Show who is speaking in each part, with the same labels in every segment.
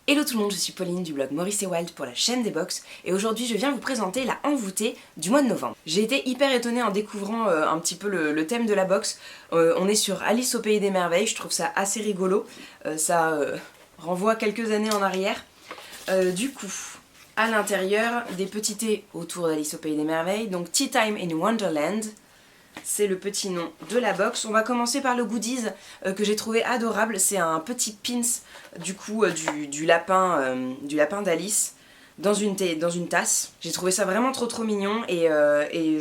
Speaker 1: Hello tout le monde, je suis Pauline du blog Maurice et Wild pour la chaîne des box et aujourd'hui je viens vous présenter la envoûtée du mois de novembre. J'ai été hyper étonnée en découvrant un petit peu le thème de la box. On est sur Alice au pays des merveilles, je trouve ça assez rigolo, ça renvoie quelques années en arrière. Du coup, à l'intérieur, des petits thés autour d'Alice au pays des merveilles, donc Tea Time in Wonderland. C'est le petit nom de la box. On va commencer par le goodies que j'ai trouvé adorable. C'est un petit pins du coup du lapin d'Alice dans une tasse. J'ai trouvé ça vraiment trop mignon et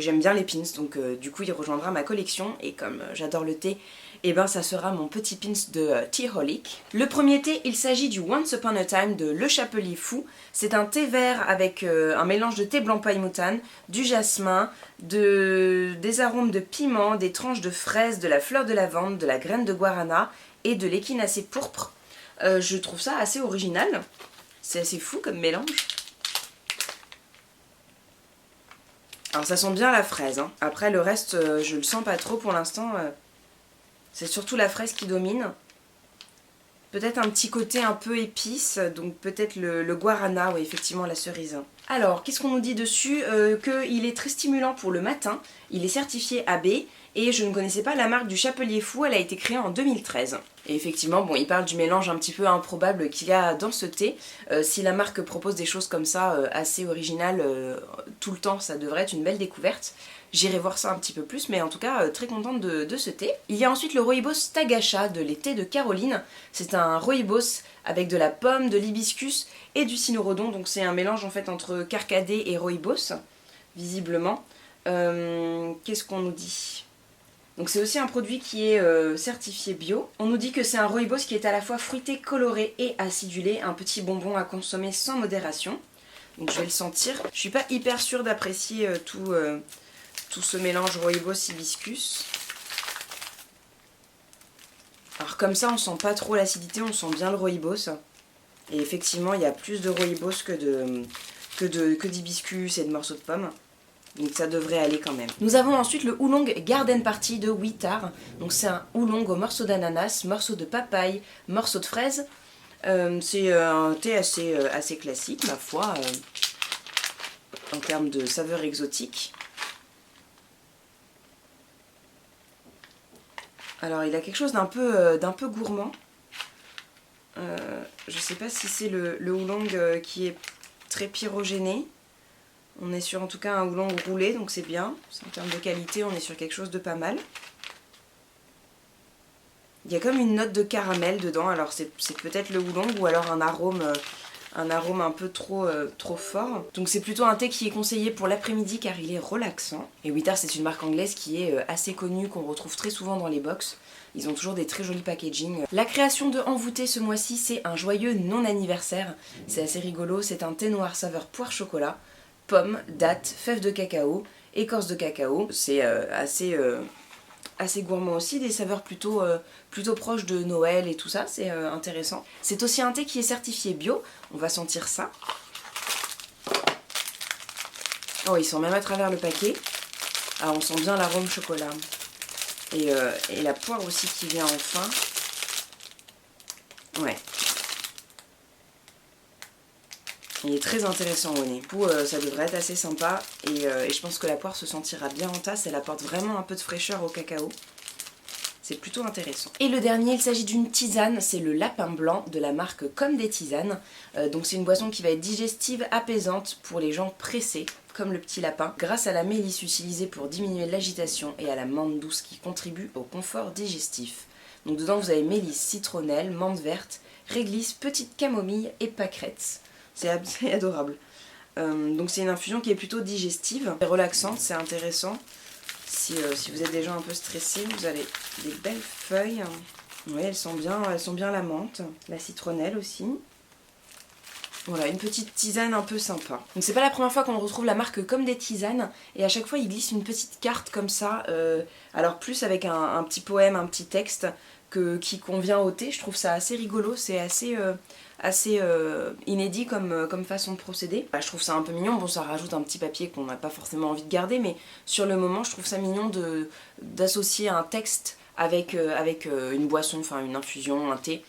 Speaker 1: j'aime bien les pins. Donc du coup il rejoindra ma collection. Et comme j'adore le thé, et ben ça sera mon petit pins de Teaholic. Le premier thé, il s'agit du Once Upon a Time de Le Chapelier Fou. C'est un thé vert avec un mélange de thé blanc paille moutane, du jasmin, des arômes de piment, des tranches de fraises, de la fleur de lavande, de la graine de guarana et de l'échinacée pourpre. Je trouve ça assez original. C'est assez fou comme mélange. Alors ça sent bien la fraise, hein. Après le reste, je le sens pas trop pour l'instant. C'est surtout la fraise qui domine. Peut-être un petit côté un peu épice, donc peut-être le guarana, oui effectivement la cerise. Alors, qu'est-ce qu'on nous dit dessus? Qu'il est très stimulant pour le matin, il est certifié AB, et je ne connaissais pas la marque du Chapelier Fou, elle a été créée en 2013. Et effectivement, bon, il parle du mélange un petit peu improbable qu'il y a dans ce thé. Si la marque propose des choses comme ça, assez originales, tout le temps, ça devrait être une belle découverte. J'irai voir ça un petit peu plus, mais en tout cas, très contente de ce thé. Il y a ensuite le Rooibos Tagacha de l'été de Caroline. C'est un Rooibos avec de la pomme, de l'hibiscus et du cynorhodon. Donc c'est un mélange en fait entre carcadé et Rooibos, visiblement. Qu'est-ce qu'on nous dit ? Donc c'est aussi un produit qui est certifié bio. On nous dit que c'est un Rooibos qui est à la fois fruité, coloré et acidulé. Un petit bonbon à consommer sans modération. Donc je vais le sentir. Je suis pas hyper sûre d'apprécier tout ce mélange Rooibos hibiscus. Alors comme ça on sent pas trop l'acidité, on sent bien le Rooibos. Et effectivement il y a plus de Rooibos que d'hibiscus et de morceaux de pommes. Donc ça devrait aller quand même. Nous avons ensuite le Oolong Garden Party de Witar. Donc c'est un oolong au morceau d'ananas, morceau de papaye, morceau de fraise. C'est un thé assez classique ma foi, en termes de saveur exotique. Alors il a quelque chose d'un peu gourmand. Je sais pas si c'est le oolong qui est très pyrogéné. On est sur en tout cas un oolong roulé, donc c'est bien. En termes de qualité, on est sur quelque chose de pas mal. Il y a comme une note de caramel dedans, alors c'est peut-être le oolong ou alors un arôme un peu trop fort. Donc c'est plutôt un thé qui est conseillé pour l'après-midi car il est relaxant. Et Witar c'est une marque anglaise qui est assez connue, qu'on retrouve très souvent dans les box. Ils ont toujours des très jolis packaging. La création de Envoûté ce mois-ci, c'est un joyeux non-anniversaire. C'est assez rigolo, c'est un thé noir saveur poire chocolat, pommes, dattes, fèves de cacao, écorce de cacao. C'est assez gourmand aussi, des saveurs plutôt proches de Noël et tout ça, c'est intéressant. C'est aussi un thé qui est certifié bio, on va sentir ça. Oh, il sent même à travers le paquet. Ah, on sent bien l'arôme chocolat. Et la poire aussi qui vient enfin. Ouais. Il est très intéressant au nez. Du coup, ça devrait être assez sympa et je pense que la poire se sentira bien en tasse. Elle apporte vraiment un peu de fraîcheur au cacao. C'est plutôt intéressant. Et le dernier, il s'agit d'une tisane. C'est le lapin blanc de la marque Comme des Tisanes. Donc c'est une boisson qui va être digestive, apaisante pour les gens pressés, comme le petit lapin, grâce à la mélisse utilisée pour diminuer l'agitation et à la menthe douce qui contribue au confort digestif. Donc dedans, vous avez mélisse, citronnelle, menthe verte, réglisse, petite camomille et pâquerettes. C'est adorable. Donc c'est une infusion qui est plutôt digestive, relaxante, c'est intéressant. Si vous êtes des gens un peu stressés, vous avez des belles feuilles. Oui, elles sont bien la menthe, la citronnelle aussi. Voilà, une petite tisane un peu sympa. Donc c'est pas la première fois qu'on retrouve la marque Comme des Tisanes, et à chaque fois ils glissent une petite carte comme ça, alors plus avec un petit poème, un petit texte qui convient au thé. Je trouve ça assez rigolo, c'est assez inédit comme façon de procéder. Je trouve ça un peu mignon, bon ça rajoute un petit papier qu'on n'a pas forcément envie de garder, mais sur le moment je trouve ça mignon d'associer un texte avec une boisson, enfin une infusion, un thé.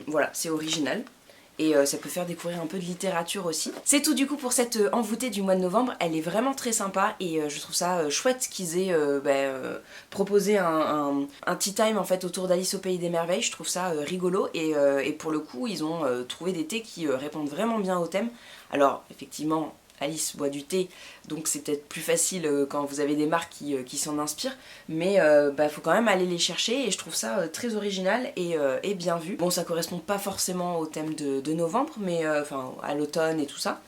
Speaker 1: Voilà, c'est original. et ça peut faire découvrir un peu de littérature aussi. C'est tout du coup pour cette envoûtée du mois de novembre, elle est vraiment très sympa et je trouve ça chouette qu'ils aient proposé un tea time en fait autour d'Alice au Pays des Merveilles, je trouve ça rigolo et pour le coup ils ont trouvé des thés qui répondent vraiment bien au thème. Alors effectivement Alice boit du thé, donc c'est peut-être plus facile quand vous avez des marques qui s'en inspirent, mais faut quand même aller les chercher et je trouve ça très original et bien vu. Bon, ça correspond pas forcément au thème de novembre, mais enfin à l'automne et tout ça,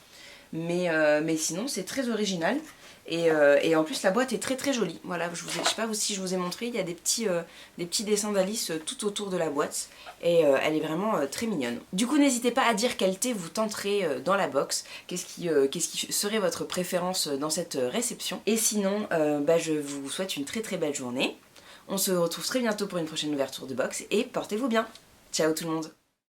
Speaker 1: mais sinon c'est très original. Et en plus la boîte est très très jolie. Voilà, je sais pas si je vous ai montré, il y a des petits dessins d'Alice tout autour de la boîte et elle est vraiment très mignonne. Du coup n'hésitez pas à dire quel thé vous tenterez dans la box, qu'est-ce qui serait votre préférence dans cette réception. Et sinon je vous souhaite une très très belle journée. On se retrouve très bientôt pour une prochaine ouverture de box et portez-vous bien. Ciao tout le monde.